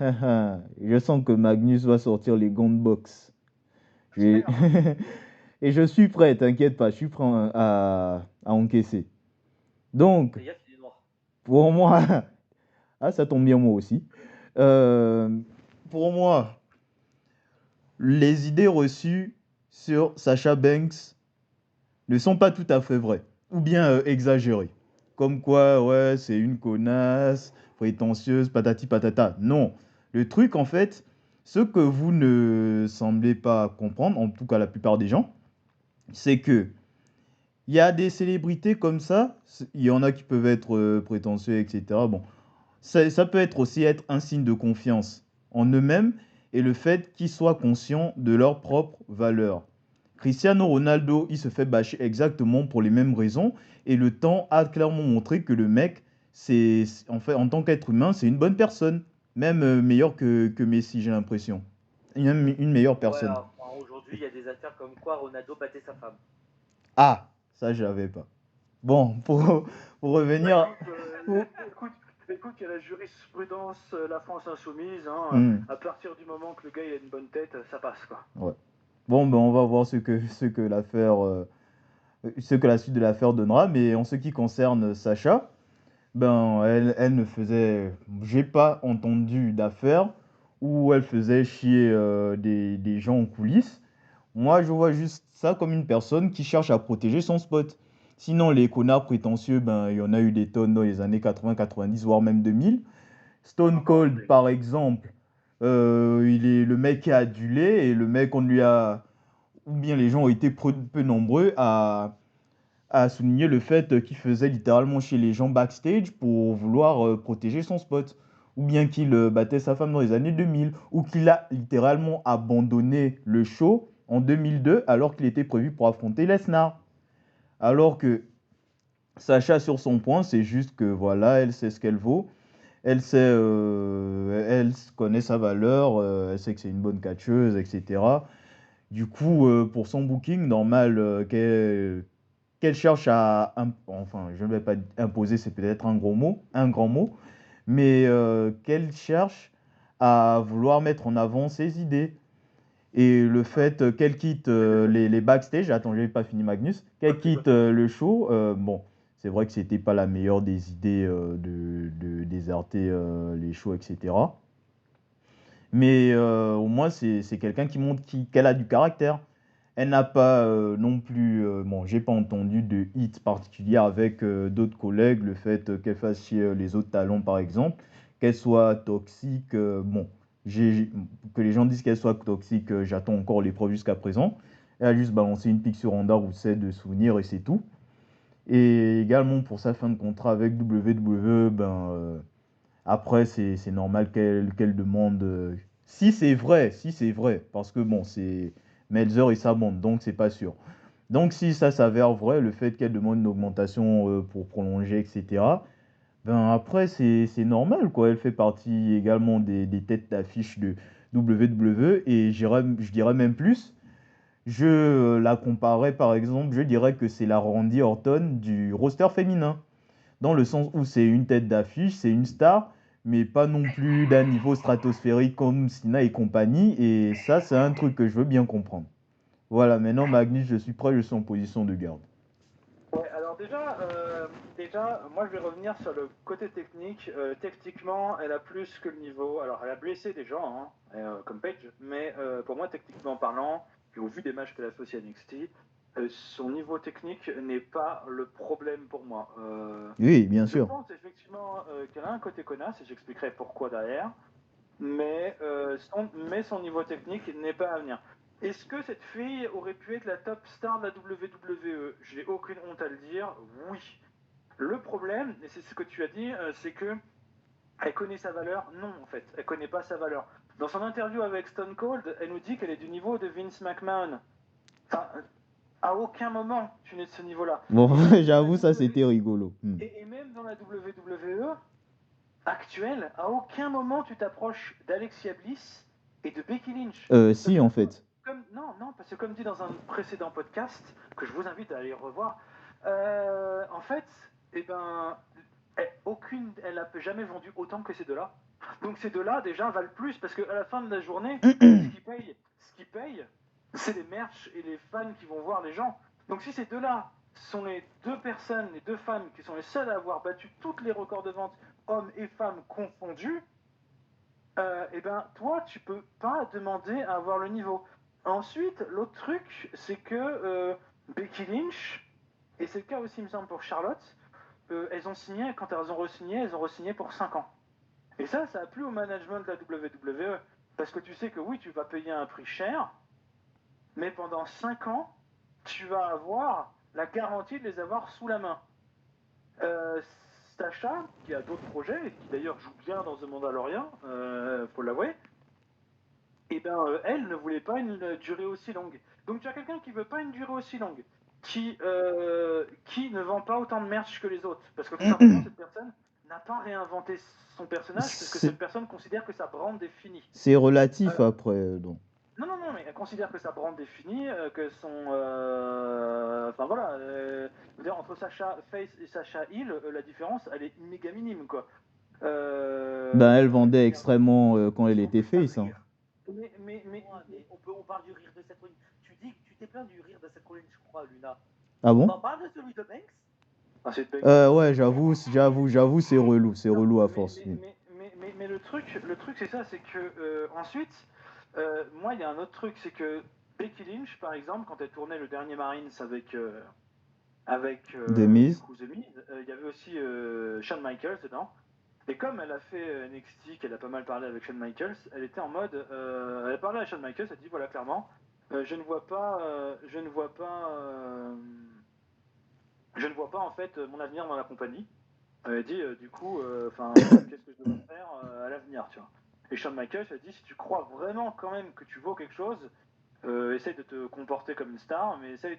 Je sens que Magnus va sortir les gants de boxe. J'ai- J'espère, hein. Et je suis prêt, t'inquiète pas, je suis prêt à encaisser. Donc, Fais gaffe, il est noir. pour moi, ah, ça tombe bien, moi aussi. Euh, pour moi, les idées reçues sur Sasha Banks ne sont pas tout à fait vraies, ou bien exagérées. Comme quoi, ouais, c'est une connasse, prétentieuse, patati patata. Non. Le truc, en fait, ce que vous ne semblez pas comprendre, en tout cas la plupart des gens, c'est que il y a des célébrités comme ça, il y en a qui peuvent être prétentieux, etc. Bon, ça peut être aussi être un signe de confiance en eux-mêmes et le fait qu'ils soient conscients de leurs propres valeurs. Cristiano Ronaldo, il se fait bâcher exactement pour les mêmes raisons et le temps a clairement montré que le mec, en fait, en tant qu'être humain, c'est une bonne personne, même meilleur que Messi, j'ai l'impression. Une meilleure Ouais, personne. enfin, aujourd'hui, il y a des affaires comme quoi Ronaldo battait sa femme. Ah, ça je l'avais pas. Bon, pour Bah revenir. écoute, pour- écoute, il y a la jurisprudence, la France insoumise, hein, Hmm, à partir du moment que le gars il a une bonne tête, ça passe quoi. ouais. Bon, ben on va voir ce que la suite de l'affaire donnera. Mais en ce qui concerne Sacha, ben elle ne faisait, j'ai pas entendu d'affaire où elle faisait chier des gens en coulisses. Moi, je vois juste ça comme une personne qui cherche à protéger son spot. Sinon, les connards prétentieux, ben il y en a eu des tonnes dans les années 80, 90, voire même 2000. Stone Encore Cold, aujourd'hui. par exemple, il est le mec qui a adulé et le mec, on lui a, ou bien les gens ont été peu nombreux à souligner le fait qu'il faisait littéralement chez les gens backstage pour vouloir protéger son spot. Ou bien qu'il battait sa femme dans les années 2000, ou qu'il a littéralement abandonné le show en 2002 alors qu'il était prévu pour affronter Lesnar. Alors que Sacha, sur son point, c'est juste que voilà, elle sait ce qu'elle vaut. Elle connaît sa valeur, elle sait que c'est une bonne catcheuse, etc. Du coup, pour son booking, normal qu'elle cherche enfin, je ne vais pas imposer, c'est peut-être un grand mot, mais qu'elle cherche à vouloir mettre en avant ses idées. Et le Ouais. fait qu'elle quitte les backstage, attends, j'ai pas fini Magnus, qu'elle Continue, quitte continue. le show, bon, c'est vrai que c'était pas la meilleure des idées de déserter les shows, etc. Mais au moins, c'est quelqu'un qui montre qu'elle a du caractère. Elle n'a pas non plus, bon, j'ai pas entendu de hit particulier avec d'autres collègues, le fait qu'elle fasse chier les autres talents par exemple, qu'elle soit toxique, bon, que les gens disent qu'elle soit toxique, j'attends encore les preuves jusqu'à présent. Elle a juste balancé une pique sur Honda ou c'est de souvenirs et c'est tout. Et également pour sa fin de contrat avec WWE, ben, après c'est normal qu'elle demande, si c'est vrai, parce que bon, c'est Melzer et sa bande, donc c'est pas sûr. Donc si ça s'avère vrai, le fait qu'elle demande une augmentation pour prolonger, etc., ben après c'est normal, quoi. Elle fait partie également des têtes d'affiche de WWE et je dirais même plus. Je la comparais par exemple, je dirais que c'est la Randy Orton du roster féminin, dans le sens où c'est une tête d'affiche, c'est une star, mais pas non plus d'un niveau stratosphérique comme Sina et compagnie, et ça c'est un truc que je veux bien comprendre. Voilà, maintenant Magnus, je suis prêt, je suis en position de garde. Ouais, alors déjà, moi je vais revenir sur le côté technique. Techniquement, elle a plus que le niveau. Alors, elle a blessé des gens, hein, comme Page, mais pour moi, techniquement parlant, puis au vu des matchs qu'elle a fait aussi à NXT, son niveau technique n'est pas le problème pour moi. Oui, bien Je sûr. pense effectivement qu'elle a un côté connasse, et j'expliquerai pourquoi derrière, mais son niveau technique n'est pas à venir. Est-ce que cette fille aurait pu être la top star de la WWE? J'ai aucune honte à le dire, oui. Le problème, et c'est ce que tu as dit, c'est que elle connaît sa valeur. Non, en fait, elle connaît pas sa valeur. Dans son interview avec Stone Cold, elle nous dit qu'elle est du niveau de Vince McMahon. Enfin, à aucun moment tu n'es de ce niveau-là. Bon, Et même dans la j'avoue, ça WWE, c'était rigolo. Hmm. et même dans la WWE actuelle, à aucun moment tu t'approches d'Alexia Bliss et de Becky Lynch. Parce Si, que en fait. non, parce que comme dit dans un précédent podcast, que je vous invite à aller revoir, en fait, eh ben, elle n'a jamais vendu autant que ces deux-là. Donc ces deux-là, déjà, valent plus, parce qu'à la fin de la journée, ce qui paye, c'est les merch et les fans qui vont voir les gens. Donc si ces deux-là sont les deux personnes, les deux fans qui sont les seuls à avoir battu tous les records de vente, hommes et femmes confondus, et ben toi, tu peux pas demander à avoir le niveau. Ensuite, l'autre truc, c'est que Becky Lynch, et c'est le cas aussi, il me semble, pour Charlotte, elles ont signé, quand elles ont re-signé pour 5 ans. Et ça a plu au management de la WWE. Parce que tu sais que oui, tu vas payer un prix cher, mais pendant 5 ans, tu vas avoir la garantie de les avoir sous la main. Sacha, qui a d'autres projets, et qui d'ailleurs joue bien dans The Mandalorian, faut l'avouer, et ben elle ne voulait pas une durée aussi longue. Donc tu as quelqu'un qui veut pas une durée aussi longue, qui ne vend pas autant de merch que les autres, parce que tout simplement cette personne n'a pas réinventé son personnage, parce que cette personne considère que sa brand est finie. C'est relatif après, donc. Non, mais elle considère que sa brand est finie, que son... Enfin voilà, entre Sacha Face et Sacha Hill, la différence, elle est méga minime, quoi. Ben, elle vendait extrêmement quand elle était face. Hein. Mais on parle du rire de cette colline. Tu dis que tu t'es plaint du rire de cette colline, je crois, Luna. Ah bon? On parle de celui de Banks? Ah, c'est Banks. Ouais, j'avoue, c'est relou à force. Mais le truc c'est ça, c'est que ensuite, moi il y a un autre truc, c'est que Becky Lynch, par exemple, quand elle tournait le dernier Marines avec The Miz. Il y avait aussi Shawn Michaels dedans. Et comme elle a fait NXT, qu'elle a pas mal parlé avec Shawn Michaels, elle était en mode, elle a parlé à Shawn Michaels, elle a dit voilà clairement, je ne vois pas en fait mon avenir dans la compagnie. Elle dit du coup, qu'est-ce que je dois faire à l'avenir, tu vois. Et Shawn Michaels a dit si tu crois vraiment quand même que tu vaux quelque chose, essaye de te comporter comme une star, mais essaye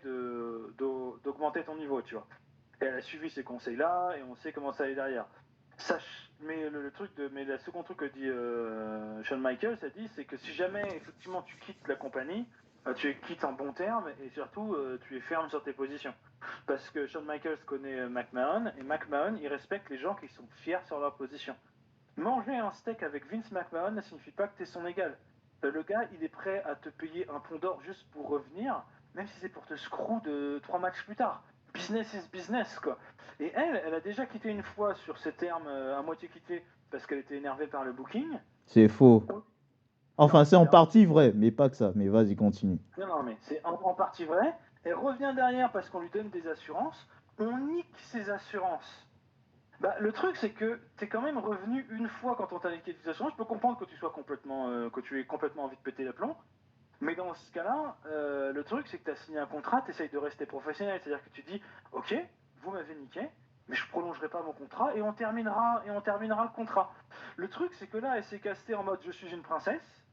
d'augmenter ton niveau, tu vois. Et elle a suivi ces conseils-là, et on sait comment ça allait derrière. Mais le second truc que dit Shawn Michaels, a dit, c'est que si jamais effectivement tu quittes la compagnie, tu es quitte en bon terme, et surtout tu es ferme sur tes positions. Parce que Shawn Michaels connaît McMahon, et McMahon, il respecte les gens qui sont fiers sur leur position. Manger un steak avec Vince McMahon ne signifie pas que tu es son égal. Le gars, il est prêt à te payer un pont d'or juste pour revenir, même si c'est pour te screw de 3 matchs plus tard. Business is business, quoi. Et elle a déjà quitté une fois sur ces termes, à moitié quitté, parce qu'elle était énervée par le booking. C'est faux. Enfin, c'est en partie vrai, mais pas que ça. Mais vas-y, continue. Non, mais c'est en partie vrai. Elle revient derrière parce qu'on lui donne des assurances. On nique ses assurances. Bah, le truc, c'est que t'es quand même revenu une fois quand on t'a niqué des assurances. Je peux comprendre que tu aies complètement envie de péter le plomb. Mais dans ce cas-là, le truc, c'est que tu as signé un contrat, tu essayes de rester professionnel. C'est-à-dire que tu dis, ok, vous m'avez niqué, mais je prolongerai pas mon contrat et on terminera le contrat. Le truc, c'est que là, elle s'est castée en mode je suis une princesse.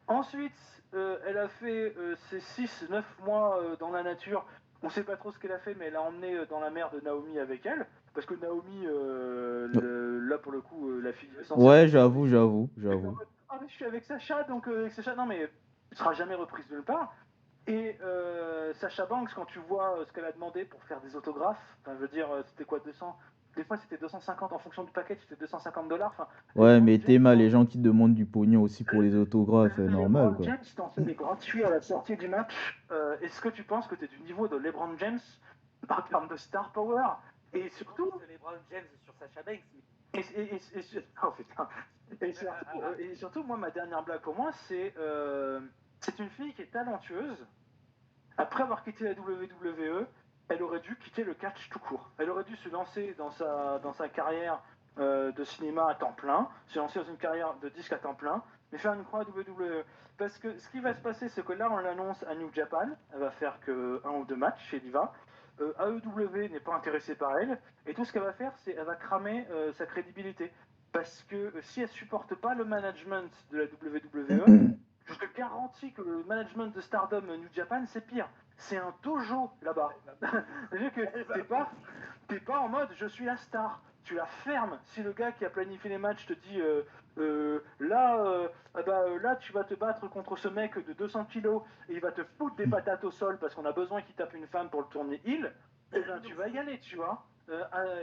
Ensuite, elle a fait ses 6-9 mois dans la nature. On sait pas trop ce qu'elle a fait, mais elle a emmené dans la mer de Naomi avec elle. Parce que Naomi, là pour le coup, la fille. Ouais, j'avoue. Ah, mais je suis avec Sacha, donc avec Sacha, non mais tu seras jamais reprise de nulle part. Et Sacha Banks, quand tu vois ce qu'elle a demandé pour faire des autographes, enfin, je veux dire, c'était quoi, 200? Des fois, c'était 250 en fonction du package, c'était $250. Enfin, Ouais, mais t'es mal, les gens qui te demandent du pognon aussi pour les autographes, normal, quoi. James, t'en fais des gratuits à la sortie du match. Est-ce que tu penses que t'es du niveau de LeBron James en termes de star power? Et surtout. LeBron James sur Sacha Banks. Oh, putain. Et surtout, moi, ma dernière blague pour moi, c'est une fille qui est talentueuse. Après avoir quitté la WWE, elle aurait dû quitter le catch tout court. Elle aurait dû se lancer dans sa carrière de cinéma à temps plein, se lancer dans une carrière de disque à temps plein, mais faire une croix à WWE. Parce que ce qui va se passer, c'est que là, on l'annonce à New Japan, elle va faire que 1 ou 2 matchs chez Diva. AEW n'est pas intéressé par elle, et tout ce qu'elle va faire, c'est qu'elle va cramer sa crédibilité. Parce que si elle supporte pas le management de la WWE, je te garantis que le management de Stardom New Japan, c'est pire. C'est un dojo là-bas. C'est-à-dire que t'es pas en mode je suis la star. Tu la fermes. Si le gars qui a planifié les matchs te dit là tu vas te battre contre ce mec de 200 kilos et il va te foutre des patates au sol parce qu'on a besoin qu'il tape une femme pour le tourner heel, eh ben tu vas y aller, tu vois.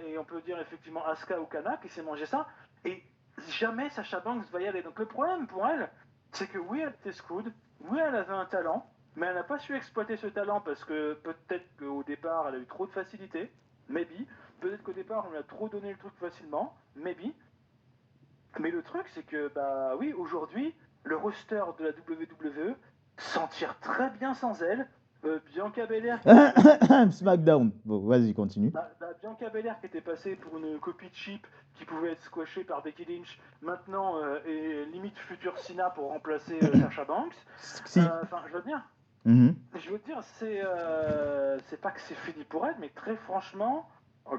Et on peut dire effectivement Asuka ou Kana qui s'est mangé ça. Et jamais Sasha Banks va y aller. Donc le problème pour elle, c'est que oui, elle était Scood, oui, elle avait un talent, mais elle n'a pas su exploiter ce talent parce que peut-être qu'au départ, elle a eu trop de facilité, maybe. Peut-être qu'au départ, on lui a trop donné le truc facilement, maybe. Mais le truc, c'est que, bah oui, aujourd'hui, le roster de la WWE s'en tire très bien sans elle. Bianca Belair qui était passée... SmackDown. Bon, vas-y, continue. Bianca Belair qui était passée pour une copie cheap qui pouvait être squashée par Becky Lynch, maintenant est limite future Cena pour remplacer Sasha Banks. Si. Enfin, je veux dire, Mhm. c'est pas que c'est fini pour elle, mais très franchement,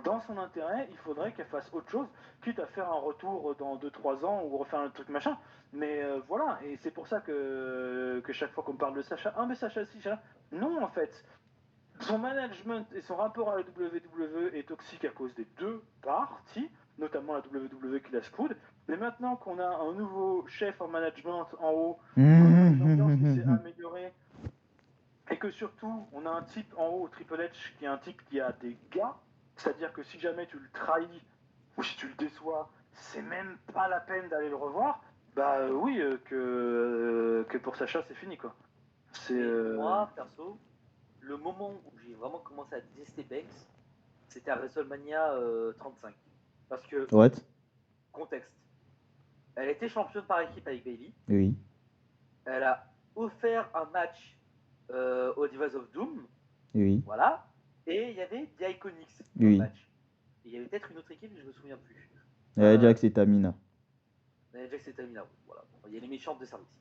dans son intérêt, il faudrait qu'elle fasse autre chose, quitte à faire un retour dans 2-3 ans ou refaire un truc machin. Mais voilà, et c'est pour ça que chaque fois qu'on parle de Sacha, ah mais Sacha si, Sacha. Non, en fait, son management et son rapport à la WWE est toxique à cause des deux parties, notamment la WWE qui la scoude. Mais maintenant qu'on a un nouveau chef en management en haut, qu'on a une ambiance qui s'est améliorée, et que surtout, on a un type en haut, Triple H, qui est un type qui a des gars, c'est-à-dire que si jamais tu le trahis ou si tu le déçois, c'est même pas la peine d'aller le revoir. Bah oui, que pour Sacha, c'est fini quoi. C'est. Moi, perso, le moment où j'ai vraiment commencé à détester Banks, c'était à WrestleMania 35. Parce que, What? contexte, elle était championne par équipe avec Bayley. Oui. Elle a offert un match au Divas of Doom. Oui. Voilà. Et il y avait The Iconics dans Oui. le match. Et il y avait peut-être une autre équipe, mais je me souviens plus. Jax et Tamina. Jax et Tamina, voilà. Il y a les méchantes de service.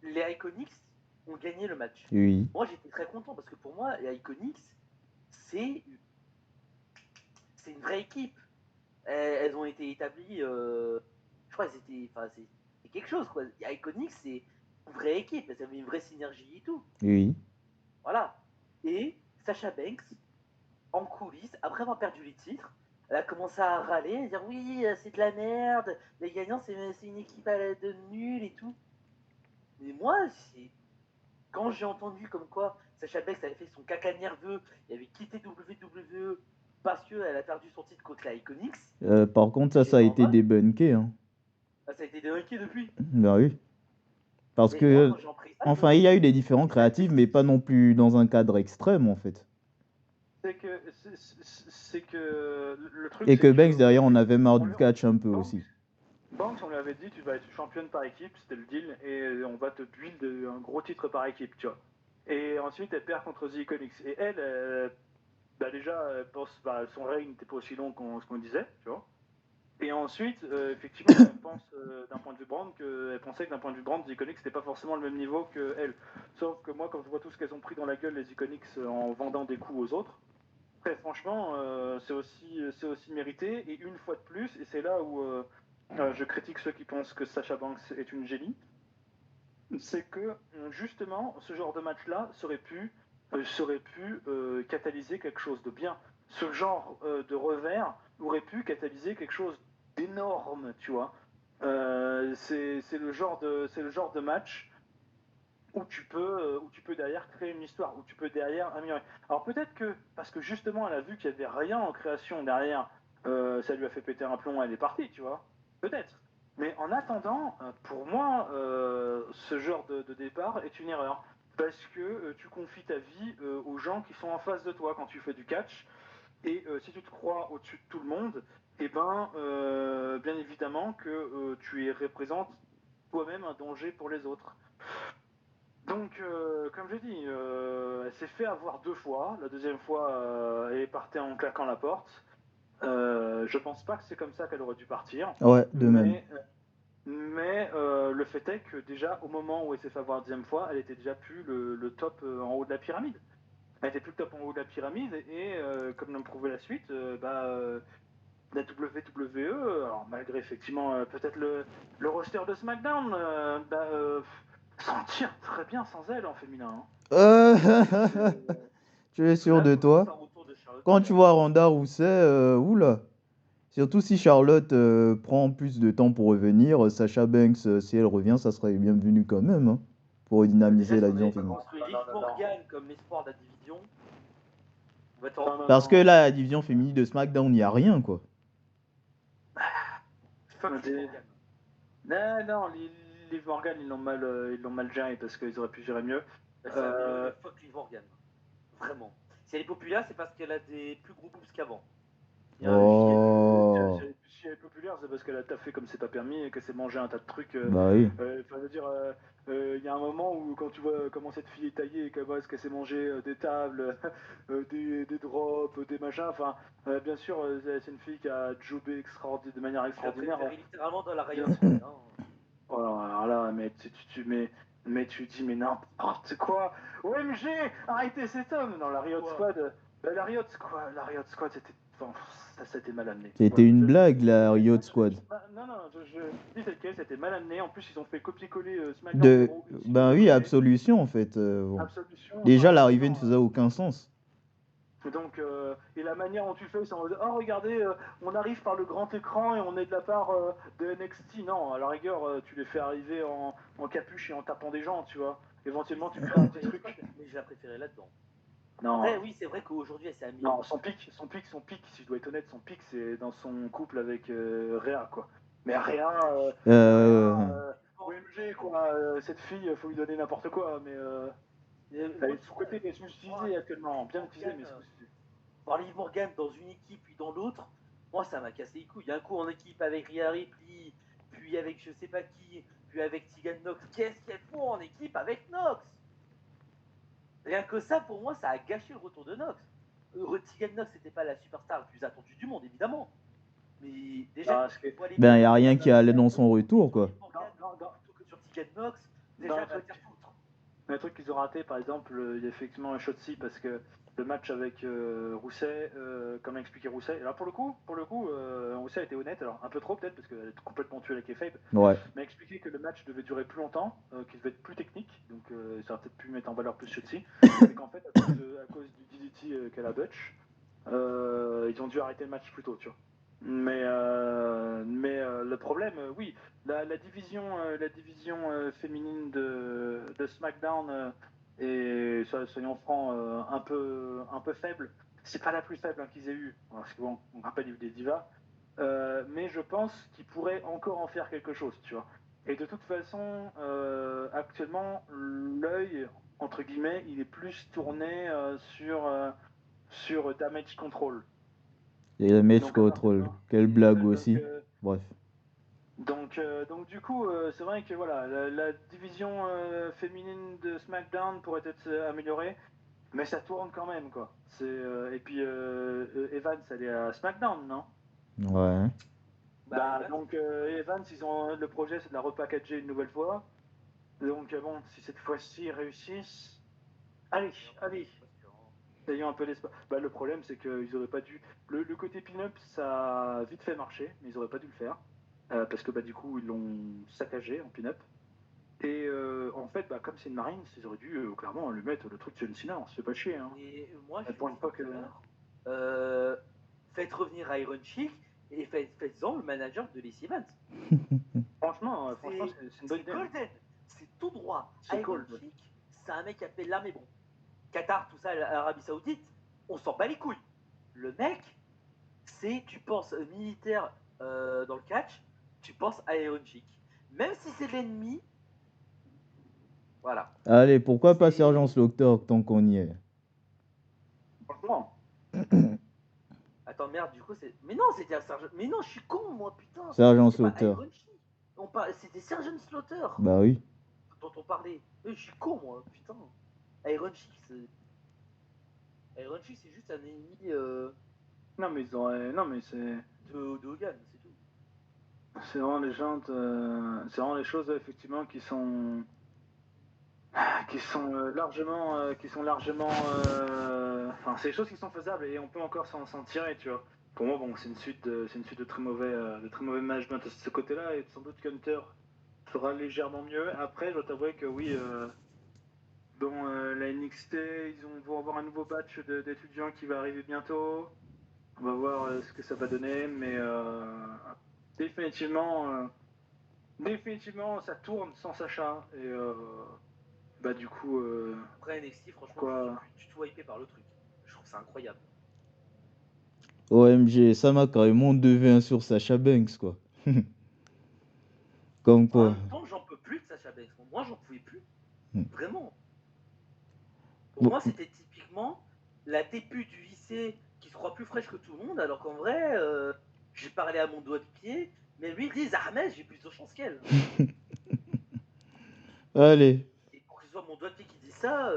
Les Iconics ont gagné le match. Oui. Moi, j'étais très content parce que pour moi, les Iconics, c'est une vraie équipe. Elles ont été établies, je crois qu'elles étaient, enfin, c'est quelque chose quoi. Les Iconics, c'est une vraie équipe, elles avaient une vraie synergie et tout. Oui. Voilà. Et Sasha Banks, en coulisses, après avoir perdu les titres, elle a commencé à râler, à dire oui, c'est de la merde, les gagnants, c'est une équipe de nuls et tout. Mais moi, quand j'ai entendu comme quoi Sasha Banks avait fait son caca nerveux et avait quitté WWE parce qu'elle a perdu son titre contre la Iconics. Par contre, ça a été débunké. Hein. Ça a été débunké depuis. Bah oui. Parce Mais que, moi, ça, enfin, il y a eu des différents créatifs, mais pas non plus dans un cadre extrême, en fait. C'est que le truc. Et que Banks, derrière, on avait marre du catch un peu aussi. Banks, on lui avait dit, tu vas être championne par équipe, c'était le deal, et on va te build un gros titre par équipe, tu vois. Et ensuite, elle perd contre The Iconics. Et elle, bah déjà, elle pense, bah, son règne n'était pas aussi long qu'on disait, tu vois. Et ensuite, effectivement, elle pense d'un point de vue brand qu'elle pensait que d'un point de vue brand, The Iconics n'était pas forcément le même niveau que elle. Sauf que moi, quand je vois tout ce qu'elles ont pris dans la gueule, les Iconics, en vendant des coups aux autres, très franchement, c'est aussi mérité. Et une fois de plus, et c'est là où je critique ceux qui pensent que Sasha Banks est une génie, c'est que justement, ce genre de match-là serait pu catalyser quelque chose de bien. Ce genre de revers aurait pu catalyser quelque chose d'énorme, tu vois. C'est le genre de match où tu peux derrière créer une histoire, où tu peux derrière améliorer. Alors peut-être que, parce que justement elle a vu qu'il n'y avait rien en création derrière, ça lui a fait péter un plomb, elle est partie, tu vois. Peut-être. Mais en attendant, pour moi, ce genre de départ est une erreur. Parce que tu confies ta vie aux gens qui sont en face de toi quand tu fais du catch. Et si tu te crois au-dessus de tout le monde, eh ben, bien évidemment que tu représentes toi-même un danger pour les autres. Donc, comme j'ai dit, elle s'est fait avoir 2 fois. La deuxième fois, elle est partie en claquant la porte. Je pense pas que c'est comme ça qu'elle aurait dû partir. Ouais, de même. Mais le fait est que déjà, au moment où elle s'est fait avoir la deuxième fois, elle était déjà plus le top en haut de la pyramide. Elle était plus le top en haut de la pyramide et comme l'a prouvé la suite, la WWE, alors malgré effectivement peut-être le roster de SmackDown, s'en tire très bien sans elle en féminin. Hein. Tu es sûr de toi? Quand tu vois Ronda Rousey, oula. Surtout si Charlotte prend plus de temps pour revenir, Sasha Banks, si elle revient, ça serait bienvenu quand même, hein, pour dynamiser la division féminine. Morgan comme espoir de la division. Parce que là, la division féminine de SmackDown, il n'y a rien, quoi. Fuck Des- Liv Morgan. Non, Liv Morgan, ils l'ont mal géré parce qu'ils auraient pu gérer mieux. Bah, c'est un million de fuck Liv Morgan. Vraiment. Si elle est populaire, c'est parce qu'elle a des plus gros boobs qu'avant. Il y a un Oh, Si elle est populaire, c'est parce qu'elle a taffé comme c'est pas permis et qu'elle s'est mangé un tas de trucs. bah oui. Enfin, je veux dire, il y a un moment où quand tu vois comment cette fille est taillée et qu'elle s'est mangé des tables, des drops, des machins, enfin, bien sûr, c'est une fille qui a jobé de manière Je la extraordinaire. préférais littéralement dans la Riot Squad. Hein. Oh, alors là, mais tu dis, mais n'importe quoi. OMG, arrêtez cet homme. Non, la Riot Quoi Squad, la Riot Squad, enfin, ça c'était mal amené. C'était Voilà, une blague, la Riot Squad. non, je dis tel quel, c'était mal amené. En plus, ils ont fait copier-coller SmackDown De... Raw une Ben oui, collé. Absolution, en fait. Bon. Absolution. Déjà, Enfin, l'arrivée ne non, faisait aucun sens. donc, et la manière dont tu le fais, c'est en mode, oh regardez, on arrive par le grand écran et on est de la part de NXT. Non, à la rigueur, tu les fais arriver en capuche et en tapant des gens, tu vois. Éventuellement, tu crées un petit truc. Mais je la préférais là-dedans. Non, Après, oui, c'est vrai qu'aujourd'hui, elle s'est améliorée. non, son pic, si je dois être honnête, son pic, c'est dans son couple avec Rhea, quoi. Mais Rhea, OMG, quoi. Cette fille, faut lui donner n'importe quoi, mais elle est sous-cotée, mais sous-utilisée actuellement. Bien utilisée, mais sous-utilisée. Voir Liv Morgan dans une équipe puis dans l'autre, moi ça m'a cassé les couilles. Un coup en équipe avec Rhea Ripley, puis avec je sais pas qui, puis avec Tegan Nox. Qu'est-ce qu'elle font en équipe avec Nox? Rien que ça, pour moi, ça a gâché le retour de Nox. Tegan Nox, c'était pas la superstar la plus attendue du monde, évidemment. Mais déjà, ben, y a rien qui allait dans son retour, quoi. Plutôt que sur Tegan Nox, déjà, va te faire foutre. Un truc qu'ils ont raté, par exemple, il y a effectivement un Shotzi parce que le match avec Rousset, comme a expliqué Rousset, alors pour le coup, Rousset a été honnête, alors un peu trop peut-être parce qu'elle est complètement tuée avec Kayfabe, Ouais. mais a expliqué que le match devait durer plus longtemps, qu'il devait être plus technique, donc ça aurait peut-être pu mettre en valeur plus Shotzi, mais qu'en fait, à cause du DDT qu'elle a Butch, ils ont dû arrêter le match plus tôt, tu vois. Mais le problème, oui, la division féminine de SmackDown est, soyons francs, un peu faible. C'est pas la plus faible hein, qu'ils aient eue, parce qu'on rappelle il y a eu des divas, mais je pense qu'ils pourraient encore en faire quelque chose, tu vois. Et de toute façon, actuellement, l'œil, entre guillemets, il est plus tourné sur Damage Control. Et le match Donc, control. Quelle blague aussi. Bref. Donc du coup, c'est vrai que voilà, la division féminine de SmackDown pourrait être améliorée, mais ça tourne quand même, quoi. Et puis Evans, elle est à SmackDown, non? Ouais. Donc Evans, le projet, c'est de la repackager une nouvelle fois. Donc bon, si cette fois-ci ils réussissent, allez, ayons un peu d'espoir. Le problème, c'est qu'ils auraient pas dû. Le côté pin-up, ça a vite fait marcher, mais ils auraient pas dû le faire. Parce que du coup, ils l'ont saccagé en pin-up. Et en fait, comme c'est une marine, ils auraient dû clairement lui mettre le truc de John Cena, on se fait pas chier. Hein. Et moi, je pour une fois que. Faites revenir Iron Chic et faites-en le manager de Lacey Evans. Franchement, c'est une bonne idée. C'est golden, c'est tout droit. C'est Iron cool. Chic, c'est un mec qui a fait là, mais bon. Qatar, tout ça, l'Arabie Saoudite, on s'en bat les couilles. Le mec, tu penses militaire dans le catch, tu penses à Iron Chic. Même si c'est l'ennemi, voilà. Allez, pourquoi pas Sergent Slaughter tant qu'on y est? Franchement. Attends, merde, du coup, c'est. Mais non, c'était un Sergent. Mais non, je suis con, moi, putain. Sergent Slaughter. C'était Sergent Slaughter. Bah oui. Dont on parlait. Je suis con, moi, putain. Iron Chic, c'est juste un ennemi. Non, mais ils auraient. Non, mais c'est. De Hogan, c'est tout. C'est vraiment les gens. C'est vraiment les choses, effectivement, qui sont largement. Enfin, c'est des choses qui sont faisables et on peut encore s'en tirer, tu vois. Pour moi, bon, c'est une suite de très mauvais management de ce côté-là et sans doute qu'Hunter fera légèrement mieux. Après, je dois t'avouer que oui, dans la NXT, vont avoir un nouveau batch d'étudiants qui va arriver bientôt. On va voir ce que ça va donner, mais définitivement, ça tourne sans Sacha et du coup. Après NXT, franchement, je suis tout hypé par le truc. Je trouve ça incroyable. OMG, ça m'a carrément 2v1 sur Sacha Banks, quoi. Comme En quoi. même temps, j'en peux plus de Sacha Banks. Moi, j'en pouvais plus. Hmm. Vraiment. Pour Bon, moi, c'était typiquement la TPU du lycée qui se croit plus fraîche que tout le monde, alors qu'en vrai, j'ai parlé à mon doigt de pied, mais lui, il dit Ahmed, j'ai plus de chance qu'elle. allez. Et pour que ce soit mon doigt de pied qui dit ça,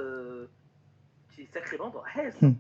c'est sacrément dans la haine.